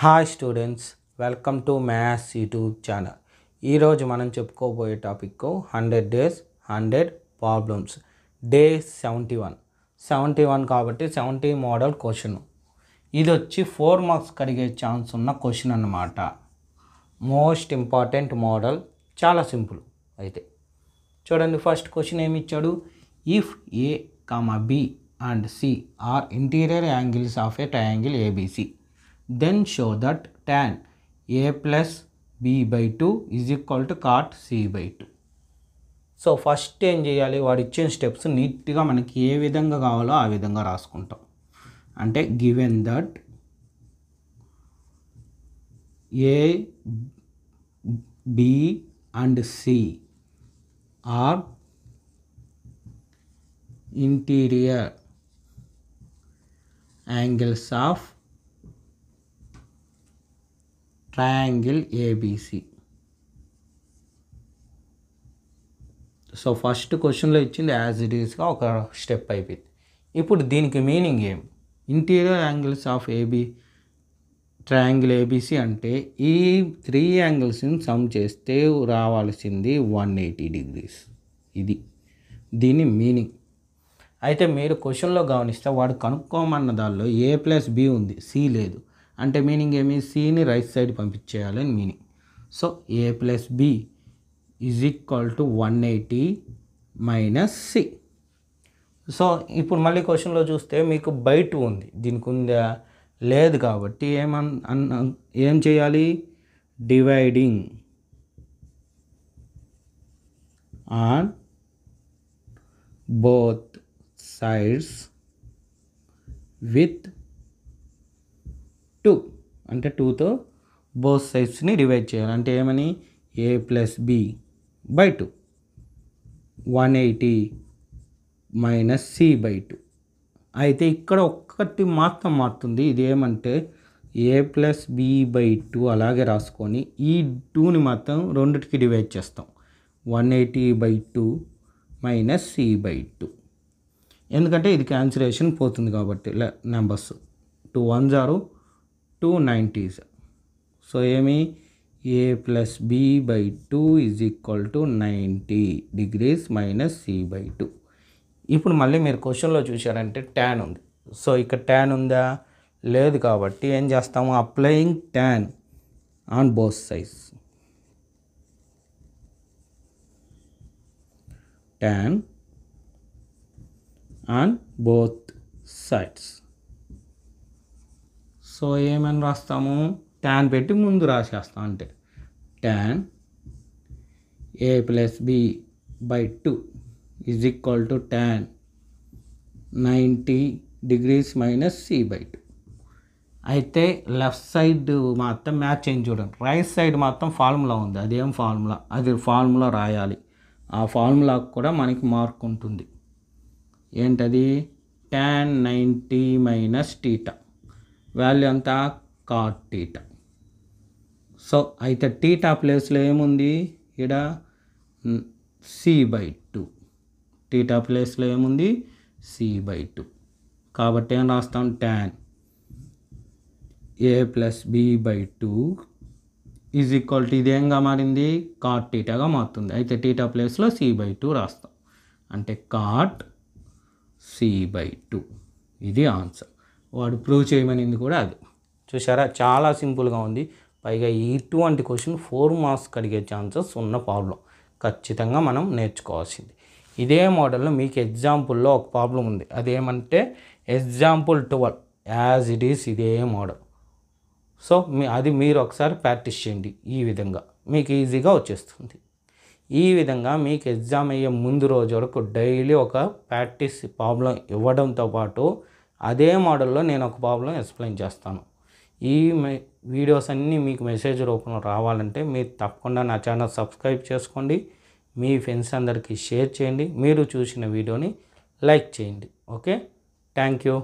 Hi students, welcome to maths YouTube channel. ఈరోజు మనం చెప్పుకోబోయే టాపిక్ 100 days 100 ప్రాబ్లమ్స్. డే 71 కాబట్టి 70 మోడల్ క్వశ్చన్. ఇది వచ్చి 4 మార్క్స్ అడిగే ఛాన్స్ ఉన్న క్వశ్చన్ అన్నమాట. మోస్ట్ ఇంపార్టెంట్ మోడల్, చాలా సింపుల్. అయితే చూడండి, ఫస్ట్ క్వశ్చన్ ఏమి ఇచ్చాడు. If A, B and C are interior angles of a triangle ABC, then show that tan a plus b by 2 is equal to cot c by 2. So first ఏం చేయాలి, వాడు ఇచ్చిన steps నీట్గా మనకి ఏ విధంగా కావాలో ఆ విధంగా రాసుకుంటాం. అంటే given that A, B and C are interior angles of triangle ABC. So first క్వశ్చన్లో ఇచ్చింది యాజ్ ఇట్ ఈస్గా ఒక స్టెప్ అయిపోయింది. ఇప్పుడు దీనికి మీనింగ్ ఏం? Interior angles of triangle ABC అంటే ఈ 3 యాంగిల్స్ని సమ్ చేస్తే రావాల్సింది 180 degrees. ఇది దీని మీనింగ్. అయితే మీరు క్వశ్చన్లో గమనిస్తే వాడు కనుక్కోమన్న దానిలో ఏ ప్లస్ బి ఉంది, సి లేదు. అంటే మీనింగ్ ఏమి? సిని రైట్ సైడ్ పంపించేయాలని meaning. So A plus B is equal to 180 minus C. సో ఇప్పుడు మళ్ళీ క్వశ్చన్లో చూస్తే మీకు బయట ఉంది, దీనికి ఉందా? లేదు. కాబట్టి ఏం చేయాలి? Dividing on both sides with 2, అంటే 2తో బోత్ సైడ్స్ని డివైడ్ చేయాలి. అంటే ఏమని? A plus B by 2, 180 minus C by 2. అయితే ఇక్కడ ఒక్కటి మాత్రం మారుతుంది. ఇది ఏమంటే ఏ ప్లస్ బి బై 2 అలాగే రాసుకొని ఈ 2ని మాత్రం రెండిటికి డివైడ్ చేస్తాం. 180 బై 2 మైనస్ సి బై 2. ఎందుకంటే ఇది క్యాన్సిలేషన్ పోతుంది కాబట్టి numbers 2 1s are 2 90s. So ఏమి? A plus B by 2 is equal to 90 degrees minus C by 2. ఇప్పుడు మళ్ళీ మీరు క్వశ్చన్లో చూశారంటే ట్యాన్ ఉంది. సో ఇక్కడ ట్యాన్ ఉందా? లేదు. కాబట్టి ఏం చేస్తాము? Applying tan on both sides. Tan on both sides. So ఏమని రాస్తాము? ట్యాన్ పెట్టి ముందు రాసేస్తాం. అంటే tan A plus B by 2 is equal to tan 90 degrees minus C by 2. అయితే లెఫ్ట్ సైడ్ మాత్రం మ్యాచ్ చేంజ్ చూడండి. రైట్ సైడ్ మాత్రం ఫార్ములా ఉంది. అదేం ఫార్ములా? అది ఫార్ములా రాయాలి. ఆ ఫార్ములాకు కూడా మనకి మార్క్ ఉంటుంది. ఏంటది? ట్యాన్ 90 మైనస్ టీటా వాల్యూ అంతా కాట్ టీటా. సో అయితే టీటా ప్లేస్లో ఏముంది? ఇక్కడ సి బై 2. టీటా ప్లేస్లో ఏముంది? C by 2. కాబట్టి ఏం రాస్తాం? Tan A plus B by 2 is equal to ఇదేంగా మారింది? కాట్ టీటాగా మారుతుంది. అయితే టీటా ప్లేస్లో సి బై 2 రాస్తాం. అంటే కాట్ సి బై 2. ఇది ఆన్సర్. వాడు ప్రూవ్ చేయమనింది కూడా అది. చూసారా, చాలా సింపుల్గా ఉంది. పైగా ఇటువంటి క్వశ్చన్ 4 మార్క్స్ అడిగే ఛాన్సెస్ ఉన్న ప్రాబ్లం. ఖచ్చితంగా మనం నేర్చుకోవాల్సింది. ఇదే మోడల్లో మీకు ఎగ్జాంపుల్లో ఒక ప్రాబ్లం ఉంది. అదేమంటే ఎగ్జాంపుల్ 12 యాజ్ ఇట్ ఈస్ ఇదే మోడల్. సో అది మీరు ఒకసారి ప్రాక్టీస్ చేయండి. ఈ విధంగా మీకు ఈజీగా వచ్చేస్తుంది. ఈ విధంగా మీకు ఎగ్జామ్ అయ్యే ముందు రోజు వరకు డైలీ ఒక ప్రాక్టీస్ ప్రాబ్లం ఇవ్వడంతో పాటు అదే మోడల్లో నేను ఒక ప్రాబ్లం ఎక్స్ప్లెయిన్ చేస్తాను. ఈ వీడియోస్ అన్నీ మీకు మెసేజ్ రూపంలో రావాలంటే మీరు తప్పకుండా నా ఛానల్ సబ్స్క్రైబ్ చేసుకోండి. మీ ఫ్రెండ్స్ అందరికీ షేర్ చేయండి. మీరు చూసిన వీడియోని లైక్ చేయండి. Okay, thank you.